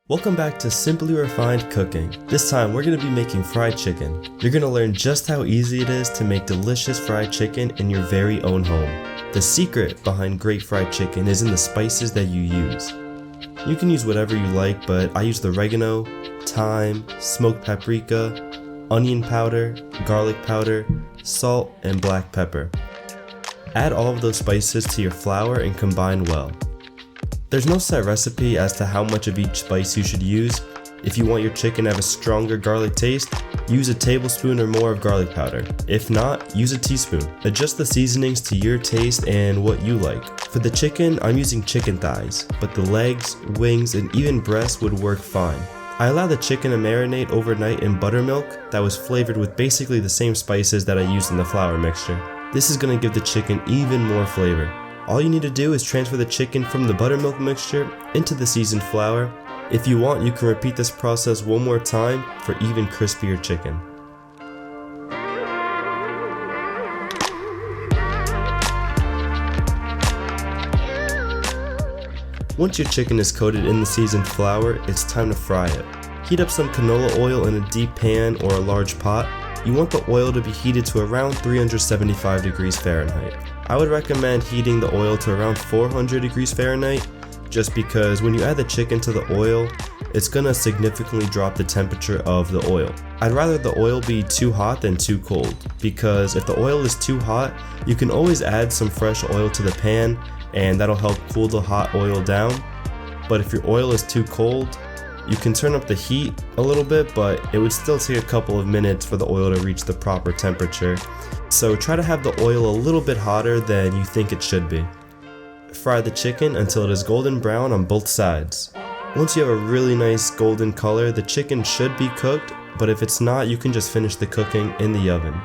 Welcome back to Simply Refined Cooking. This time we're going to be making fried chicken. You're going to learn just how easy it is to make delicious fried chicken in your very own home. The secret behind great fried chicken is in the spices that you use. You can use whatever you like, but I use the oregano, thyme, smoked paprika, onion powder, garlic powder, salt, and black pepper. Add all of those spices to your flour and combine well. There's no set recipe as to how much of each spice you should use. If you want your chicken to have a stronger garlic taste, use a tablespoon or more of garlic powder. If not, use a teaspoon. Adjust the seasonings to your taste and what you like. For the chicken, I'm using chicken thighs, but the legs, wings, and even breasts would work fine. I allow the chicken to marinate overnight in buttermilk that was flavored with basically the same spices that I used in the flour mixture. This is going to give the chicken even more flavor. All you need to do is transfer the chicken from the buttermilk mixture into the seasoned flour. If you want, you can repeat this process one more time for even crispier chicken. Once your chicken is coated in the seasoned flour, it's time to fry it. Heat up some canola oil in a deep pan or a large pot. You want the oil to be heated to around 375 degrees Fahrenheit. I would recommend heating the oil to around 400 degrees Fahrenheit just because when you add the chicken to the oil, it's gonna significantly drop the temperature of the oil. I'd rather the oil be too hot than too cold, because if the oil is too hot, you can always add some fresh oil to the pan and that'll help cool the hot oil down. But if your oil is too cold, you can turn up the heat a little bit, but it would still take a couple of minutes for the oil to reach the proper temperature. So try to have the oil a little bit hotter than you think it should be. Fry the chicken until it is golden brown on both sides. Once you have a really nice golden color, the chicken should be cooked, but if it's not, you can just finish the cooking in the oven.